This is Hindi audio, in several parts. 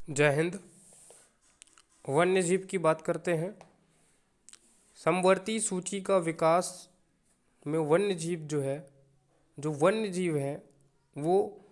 जय हिंद। वन्य जीव की बात करते हैं। समवर्ती सूची का विकास में वन्य जीव जो वन्य जीव हैं वो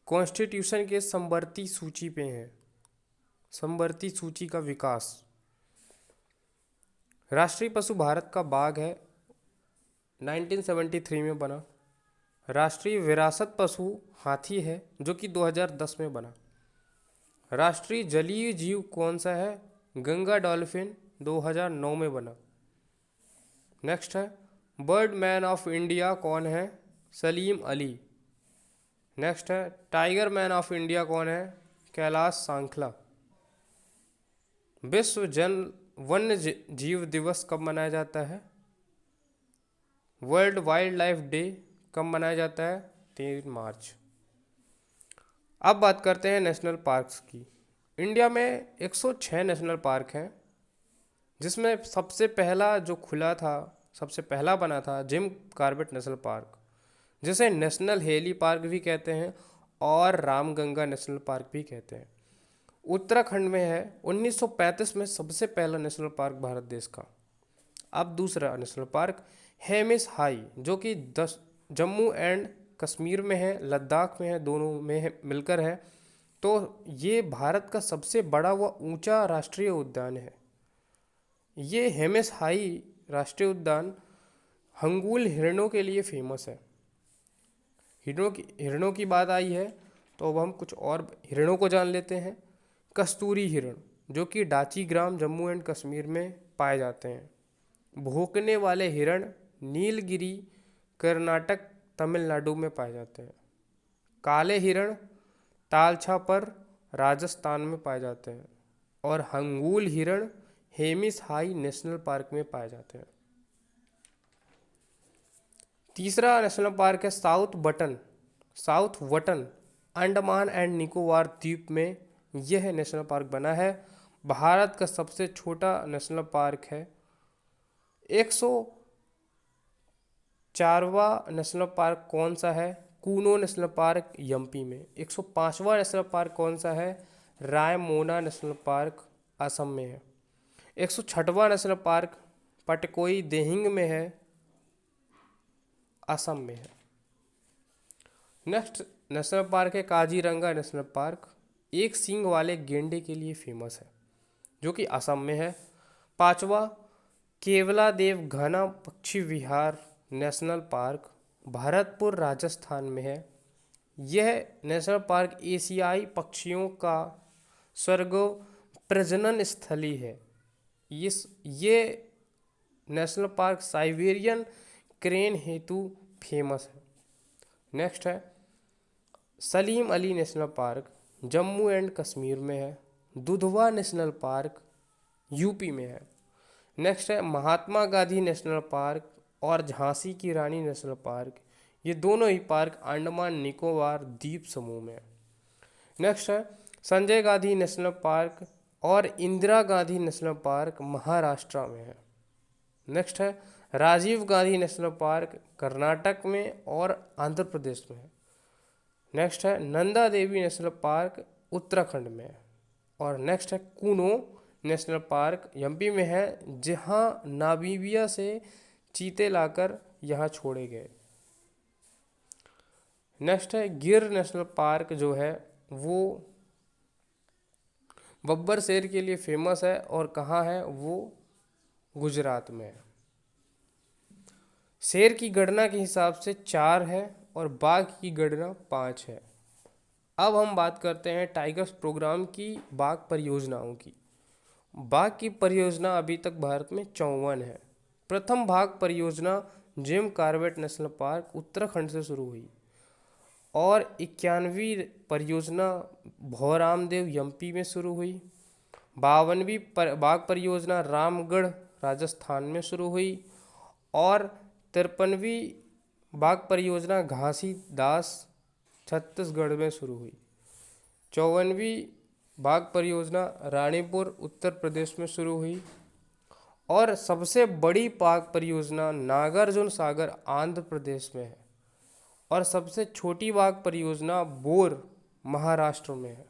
कॉन्स्टिट्यूशन के समवर्ती सूची पे हैं। समवर्ती सूची का विकास, राष्ट्रीय पशु भारत का बाघ है, 1973 में बना। राष्ट्रीय विरासत पशु हाथी है जो कि 2010 में बना। राष्ट्रीय जलीय जीव कौन सा है? गंगा डॉल्फिन, 2009 में बना। नेक्स्ट है बर्ड मैन ऑफ इंडिया कौन है? सलीम अली। नेक्स्ट है टाइगर मैन ऑफ इंडिया कौन है? कैलाश सांखला। विश्व वन्य जीव दिवस कब मनाया जाता है? वर्ल्ड वाइल्ड लाइफ डे कब मनाया जाता है? 3 मार्च। अब बात करते हैं नेशनल पार्क्स की। इंडिया में 106 नेशनल पार्क हैं, जिसमें सबसे पहला जो खुला था, सबसे पहला बना था जिम कॉर्बेट नेशनल पार्क, जिसे नेशनल हेली पार्क भी कहते हैं और रामगंगा नेशनल पार्क भी कहते हैं। उत्तराखंड में है। 1935 में सबसे पहला नेशनल पार्क भारत देश का। अब दूसरा नेशनल पार्क हेमिस हाई, जो कि जम्मू एंड कश्मीर में है, लद्दाख में है, दोनों में है, मिलकर है। तो ये भारत का सबसे बड़ा व ऊंचा राष्ट्रीय उद्यान है। ये हेमिस हाई राष्ट्रीय उद्यान हंगूल हिरणों के लिए फेमस है। हिरणों की बात आई है तो अब हम कुछ और हिरणों को जान लेते हैं। कस्तूरी हिरण, जो कि डाची ग्राम जम्मू एंड कश्मीर में पाए जाते हैं। भौंकने वाले हिरण नीलगिरी कर्नाटक तमिलनाडु में पाए जाते हैं। काले हिरण तालछापर राजस्थान में पाए जाते हैं और हंगूल हिरण हेमिस हाई नेशनल पार्क में पाए जाते हैं। तीसरा नेशनल पार्क है साउथ वटन अंडमान एंड निकोबार द्वीप में यह नेशनल पार्क बना है। भारत का सबसे छोटा नेशनल पार्क है। 104वां नेशनल पार्क कौन सा है? कूनो नेशनल पार्क एमपी में। 105वां नेशनल पार्क कौन सा है? रायमोना नेशनल पार्क असम में है। 106वां नेशनल पार्क पटकोई देहिंग में है, असम में है। नेक्स्ट नेशनल पार्क है काजीरंगा नेशनल पार्क, एक सींग वाले गेंडे के लिए फेमस है, जो कि असम में है। 5वां केवला देव घना पक्षी विहार नेशनल पार्क भरतपुर राजस्थान में है। यह नेशनल पार्क एशियाई पक्षियों का स्वर्ग प्रजनन स्थली है। ये नेशनल पार्क साइबेरियन क्रेन हेतु फेमस है। नेक्स्ट है Salim Ali national park, Jammu and Kashmir में है। दुधवा नेशनल पार्क यूपी में है। नेक्स्ट है महात्मा गांधी नेशनल पार्क और झांसी की रानी नेशनल पार्क, ये दोनों ही पार्क अंडमान निकोबार द्वीप समूह में है। नेक्स्ट है संजय गांधी नेशनल पार्क और इंदिरा गांधी नेशनल पार्क महाराष्ट्र में है। नेक्स्ट है राजीव गांधी नेशनल पार्क कर्नाटक में और आंध्र प्रदेश में है। नेक्स्ट है नंदा देवी नेशनल पार्क उत्तराखंड में है। और नेक्स्ट है कूनो नेशनल पार्क एमपी में है, जहां नामीबिया से चीते लाकर यहाँ छोड़े गए। नेक्स्ट है गिर नेशनल पार्क, जो है वो बब्बर शेर के लिए फेमस है और कहाँ है? वो गुजरात में है। शेर की गणना के हिसाब से 4 है और बाघ की गणना 5 है। अब हम बात करते हैं टाइगर्स प्रोग्राम की बाघ परियोजनाओं की। बाघ की परियोजना अभी तक भारत में 54 है। प्रथम बाघ परियोजना Jim Corbett national park Uttarakhand से शुरू हुई और 91वीं परियोजना भौरामदेव एमपी में शुरू हुई। 52वीं बाघ परियोजना रामगढ़ राजस्थान में शुरू हुई और 53वीं बाघ परियोजना घासीदास छत्तीसगढ़ में शुरू हुई। 54वीं बाघ परियोजना रानीपुर उत्तर प्रदेश में शुरू हुई और सबसे बड़ी बाघ परियोजना नागार्जुन सागर आंध्र प्रदेश में है और सबसे छोटी बाघ परियोजना बोर महाराष्ट्र में है।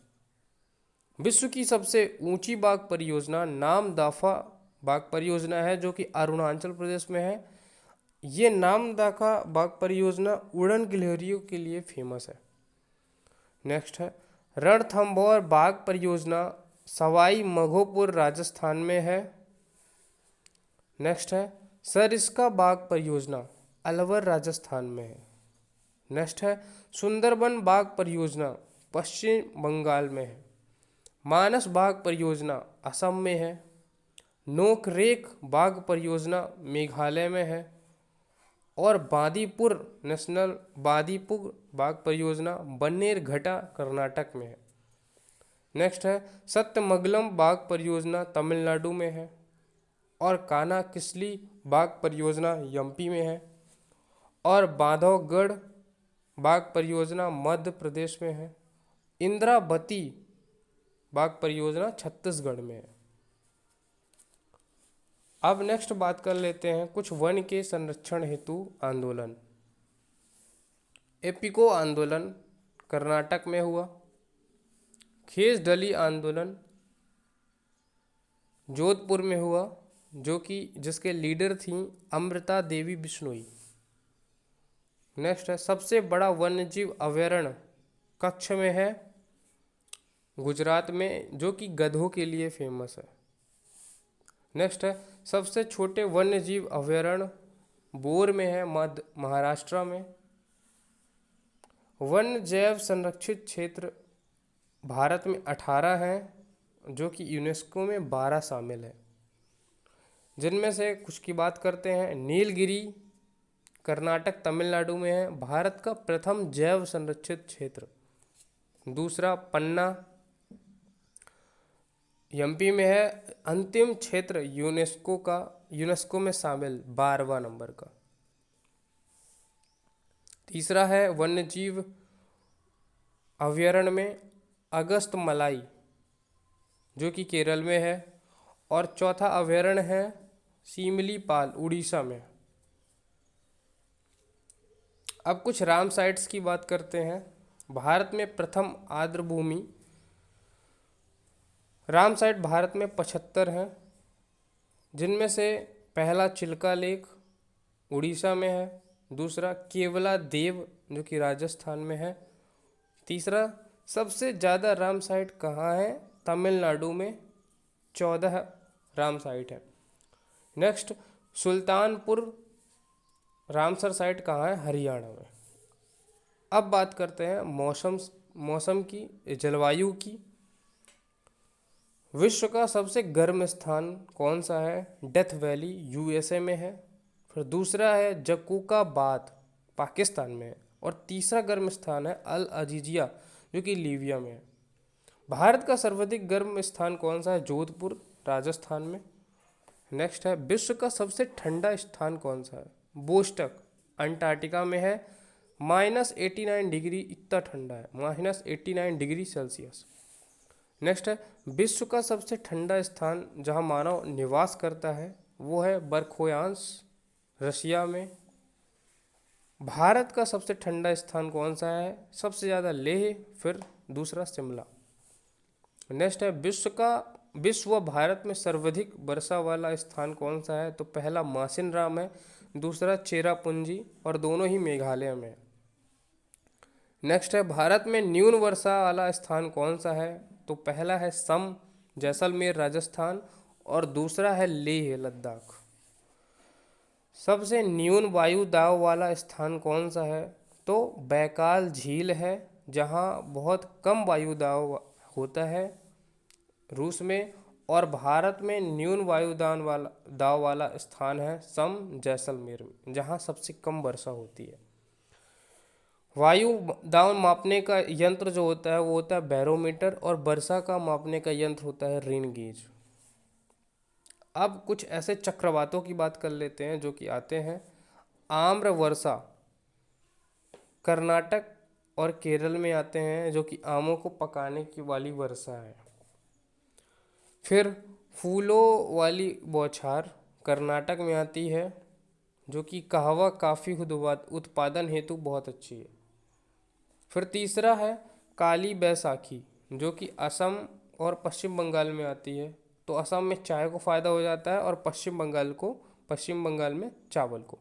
विश्व की सबसे ऊंची बाघ परियोजना नामदाफा बाघ परियोजना है, जो कि अरुणाचल प्रदेश में है। ये नामदाफा बाघ परियोजना उड़न गिलहरियों के लिए फेमस है। नेक्स्ट है रणथंभौर बाघ परियोजना सवाई माधोपुर राजस्थान में है। नेक्स्ट है सरिस्का बाघ परियोजना अलवर राजस्थान में है। नेक्स्ट है सुंदरबन बाघ परियोजना पश्चिम बंगाल में है। मानस बाघ परियोजना असम में है। नोकरेक बाघ परियोजना मेघालय में है। और बांदीपुर बाघ परियोजना बन्नेरघट्टा कर्नाटक में है। नेक्स्ट है सत्यमंगलम बाघ परियोजना तमिलनाडु में है। और कानाकिसली बाघ परियोजना एमपी में है। और बांधवगढ़ बाघ परियोजना मध्य प्रदेश में है। इंद्रावती बाघ परियोजना छत्तीसगढ़ में है। अब नेक्स्ट बात कर लेते हैं कुछ वन के संरक्षण हेतु आंदोलन। एपिको आंदोलन कर्नाटक में हुआ। खेसडली आंदोलन जोधपुर में हुआ, जो कि जिसके लीडर थी अमृता देवी बिश्नोई। नेक्स्ट है सबसे बड़ा वन्यजीव अभयारण्य कच्छ में है गुजरात में, जो कि गधों के लिए फेमस है। नेक्स्ट है सबसे छोटे वन्यजीव अभयारण्य बोर में है महाराष्ट्र में। वन्य जैव संरक्षित क्षेत्र भारत में 18 हैं, जो कि यूनेस्को में 12 शामिल है। जिनमें से कुछ की बात करते हैं। नीलगिरी कर्नाटक तमिलनाडु में है, भारत का प्रथम जैव संरक्षित क्षेत्र। दूसरा पन्ना एमपी में है, अंतिम क्षेत्र यूनेस्को में शामिल 12वां नंबर का। तीसरा है वन्यजीव अभयारण्य में अगस्त मलाई, जो कि केरल में है। और चौथा अभयारण्य है सिमलीपाल उड़ीसा में। अब कुछ राम साइट्स की बात करते हैं। भारत में प्रथम आर्द्रभूमि राम साइट भारत में 75 हैं, जिनमें से पहला चिल्का लेक उड़ीसा में है। दूसरा केवला देव, जो कि राजस्थान में है। तीसरा सबसे ज़्यादा राम साइट कहाँ है? तमिलनाडु में 14 राम साइट है। नेक्स्ट सुल्तानपुर रामसर साइट कहाँ है? हरियाणा में। अब बात करते हैं मौसम की, जलवायु की। विश्व का सबसे गर्म स्थान कौन सा है? डेथ वैली यूएसए में है। फिर दूसरा है जकूकाबाद पाकिस्तान में है। और तीसरा गर्म स्थान है अल अजीजिया, जो कि लीबिया में है। भारत का सर्वाधिक गर्म स्थान कौन सा है? जोधपुर राजस्थान में। नेक्स्ट है विश्व का सबसे ठंडा स्थान कौन सा है? बोस्टक अंटार्कटिका में है। -89 डिग्री, इतना ठंडा है, -89 डिग्री सेल्सियस। नेक्स्ट है विश्व का सबसे ठंडा स्थान जहां मानव निवास करता है, वो है बरखोयांस रशिया में। भारत का सबसे ठंडा स्थान कौन सा है? सबसे ज़्यादा लेह, फिर दूसरा शिमला। नेक्स्ट है विश्व भारत में सर्वाधिक वर्षा वाला स्थान कौन सा है? तो पहला मासिनराम है, दूसरा चेरापूंजी, और दोनों ही मेघालय में है। नेक्स्ट है भारत में न्यून वर्षा वाला स्थान कौन सा है? तो पहला है सम जैसलमेर राजस्थान, और दूसरा है लेह लद्दाख। सबसे न्यून वायु दाब वाला स्थान कौन सा है? तो बैकाल झील है, जहां बहुत कम वायु दाब होता है, रूस में। और भारत में न्यून वायु दाब वाला स्थान है सम जैसलमेर में, जहां सबसे कम वर्षा होती है। वायु दाब मापने का यंत्र जो होता है वो होता है बैरोमीटर, और वर्षा का मापने का यंत्र होता है रेन गेज। अब कुछ ऐसे चक्रवातों की बात कर लेते हैं जो कि आते हैं। आम्र वर्षा कर्नाटक और केरल में आते हैं, जो कि आमों को पकाने की वाली वर्षा है। फिर फूलों वाली बौछार कर्नाटक में आती है, जो कि कहवा काफ़ी उत्पादन हेतु बहुत अच्छी है। फिर तीसरा है काली बैसाखी, जो कि असम और पश्चिम बंगाल में आती है। तो असम में चाय को फ़ायदा हो जाता है और पश्चिम बंगाल में चावल को।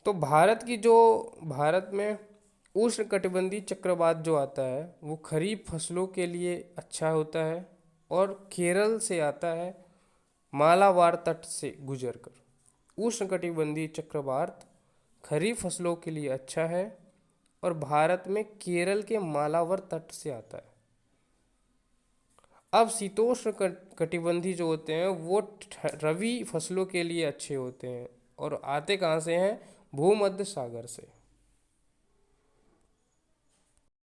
तो भारत में उष्णकटिबंधीय चक्रवात जो आता है वो खरीफ फसलों के लिए अच्छा होता है और केरल से आता है, मालाबार तट से गुजरकर। उष्णकटिबंधीय चक्रवात खरीफ फसलों के लिए अच्छा है और भारत में केरल के मालाबार तट से आता है। अब शीतोष्ण कटिबंधी जो होते हैं वो रबी फसलों के लिए अच्छे होते हैं और आते कहाँ से हैं? भूमध्य सागर से।